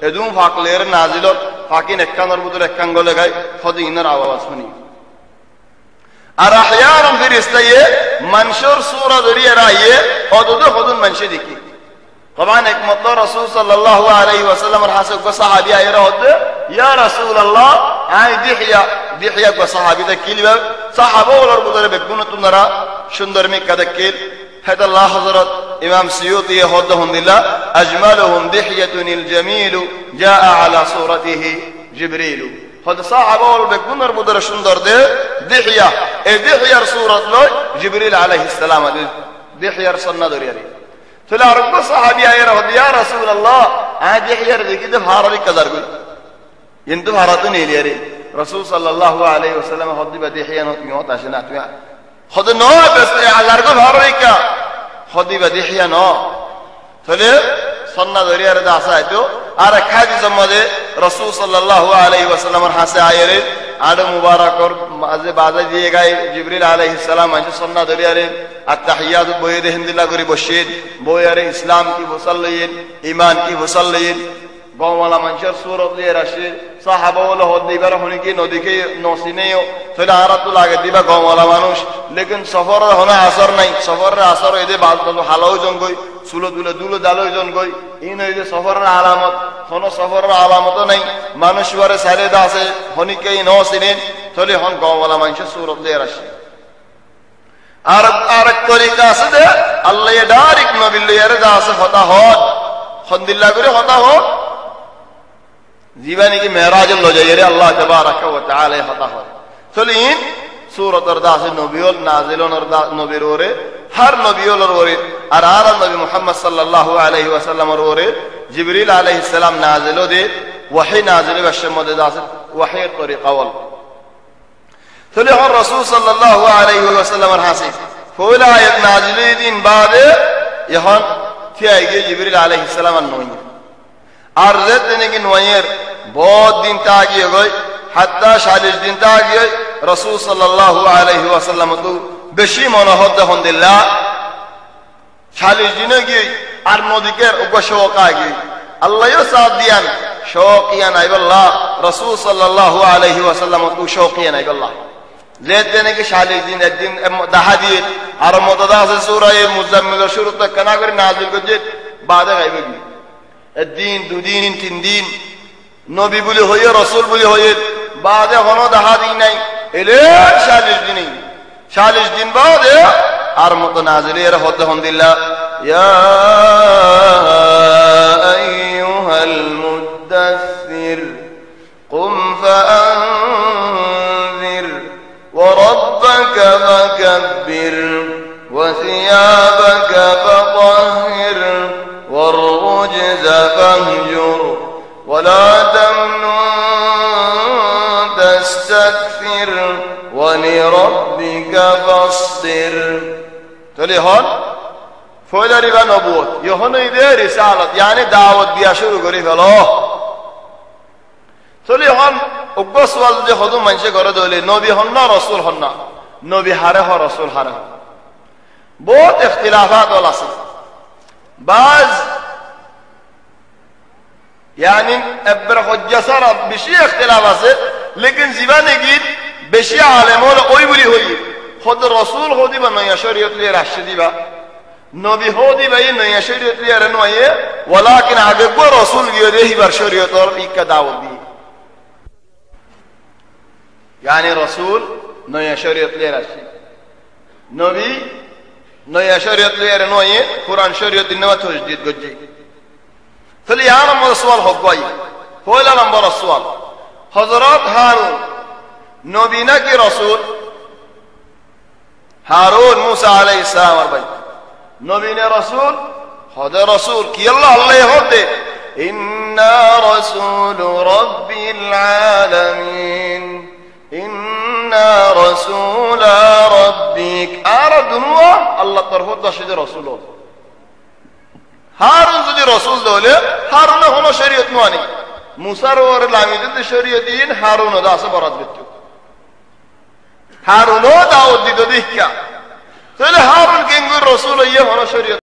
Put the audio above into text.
এদুম ফাকলের নাজিলত ফাকিন একখানোর ভিতরে একখান গলে গায় হদি ইনার আওয়াজ শুনি আর আহয়ারাম ফিরিস্তায়ে মানুষের সূরা জড়িয়ে রাইয়ে অদদ হদুন মানুষে দেখি طبعا এক মত রাসূল সাল্লাল্লাহু আলাইহি ওয়াসাল্লামের হাসব সাহাবী আয়রা হতে ইয়া রাসূলুল্লাহ আই দিহিয়া কো সাহাবীদের কিলবা সাহাবাওয়ার ভিতরে বেগুন তোমরা সুন্দর মিকা দেখেল هذا الله حضرت امام سيوطي يحدهم بالله اجملهم دحيه الجميل جاء على صورته جبريل هذا صحابه والبكونر بدر সুন্দর দে দিহিয়া এই দিহিয়ার সূরত লয় জিবরিল আলাইহিস সালাম দিহিয়ার সুন্নাহ দরিয়ারি তাহলে আরব সাহাবী আয়রা ইয়া রাসূলুল্লাহ আজ দিহিয়ার দেখিতে ভাররি কাদার কই কিন্তু ভারত নিলিয়ারি রাসূল সাল্লাল্লাহু আলাইহি ওয়াসাল্লাম হদিবা দিহিয়া নত আসে না তুমি خد نو بس على رجل هاريكا خدي بديحيا نو فلي صنع ذريعة دعساته على كهذه زمانه رسول صلى الله عليه وسلم الحاسة عيره على مبارك اور بعد ذي جاي جبريل عليه السلام عند صنع ذريعة التحيات بويده هند الله غريب الشيء بويره إسلام کی وصلين إيمان کی وصلين গওয়ালা মানুষের সূরত দিয়ে রাশি সাহাবা বলে হদি বের হনি কি নদীকে নসিনেও তাহলে আরাতু লাগে দিবা গওয়ালা মানুষ লেকিন সফর হনা আসর নাই সফরের আসর এদে বাদল হালাও জঙ্গই সুলো দুলো দালো জঙ্গই ইন এদে সফরের আলামত কোন সফরের আলামত নাই মানুষ ওরে সাইলেদা আছে হনি কি নসিনে তাহলে হন গওয়ালা মানুষের সূরত দিয়ে রাশি আর এক তরিকা আছে যে আল্লাহ ডাইরেক্ট নবী লইয়ারে দা আছে হতা হদ খন্দিল্লাহ করে হতা হদ জীবনে কি মেরাজ লো যাইরে আল্লাহ তাবারাক ওয়া তাআলা হতা হয় চলিন সূরা দাস নবীল নাজিলন নবীর ওরে হর নবীল ওরে আর নবী মুহাম্মদ সাল্লাল্লাহু আলাইহি ওয়াসাল্লামের ওরে জিবরিল আলাইহিস সালাম নাজিল দে ওহী নাজিল বশর মধ্যে দাস ওহী তরিকা ওয়াল চলি হর রাসূল সাল্লাল্লাহু আলাইহি ওয়াসাল্লামের হাসি ফওলা আয়াত নাজিল দিন বাদে ইহন থিয়াইগে জিবরিল আলাইহিস সালাম নয় আর যেতে কি নয়ের बहुत दिन तागी गई हत्ता 40 दिन तागी रसूल सल्लल्लाहु अलैहि वसल्लम तो बेशी मनोहद हंदिल्ला 40 दिन गई আর নদীকের উগশোক আগে আল্লাহও সাথ দিয়ান শৌকিয়ান আইবাল্লাহ রাসূল সাল্লাল্লাহু আলাইহি ওয়াসাল্লাম তো শৌকিয়ান আইবাল্লাহ যেতে নাকি 40 দিন একদিন দাহা দিয়ে আর মদদা আছে সূরা মুজাম্মিল শুরু তক কানা করে নাজিল করছে বাদে গাইবে একদিন দুদিন তিন দিন নবী বলে হয়ে রাসূল বলে হয়ে বাদে হনো দেখা দিই নাই এলে 40 দিন বাদে আর মত নাজিলের হতে হন্দিল্লাহ ইয়া আইয়ুহাল মুদাসসির কুম ফাআনযির ওয়া রাব্বাকা ফাকাব্বির ওয়া সিয়াবাকা ফাতাহহির ওয়ার রুজজা ফাহজুর ولا تمنن تستكثر ولربك فاصبر تلي هون فولاري نبوت يهون يدي رسالة يعني دعوت بيا شروع كري فلو تلي هون اقبس والدي خدو منشي كره دولي نبي هننا رسول هننا نبي حره رسول حره बहुत اختلافات वाला से बाज يعني ابر حجه سر بشي اختلاف আছে लेकिन জীবনে কি বেশি আলেম হলো ওই বলি হই খোদ রাসূল হদি বা নয়া শরীয়ত লিয়ে রাশি দিবা নবী হদি ভাই নয়া শরীয়ত লিয়ে নয়ে ওয়ালাকিন আগে গো রাসূল গিয়ে দেহিবার শরীয়তর ইকা দাওয়াত দি يعني রাসূল নয়া শরীয়ত লিয়ে রাশি নবী নয়া শরীয়ত লিয়ে নয়ে কুরআন শরীয়ত দিনবা তজদীদ গজি فلي يعلم السؤال حقوي فولا نمبر السؤال حضرات هارون نبينا کی رسول هارون موسى عليه السلام اربعي نبينا رسول هذا رسول كي الله يهدي إنا رسول رب العالمين إنا رسول ربك أردنوا الله ترفض شد رسوله হারুন যদি রাসূল দলে হারুন হলো শরীয়ত নয় মুসার ওর লামিদ শরীয়তিন হারুন দাস বরাত দিত হারুন দাউদ দিত দীক্ষা তাহলে হারুন কিংগুর রাসূল ইয়ে হলো শরীয়ত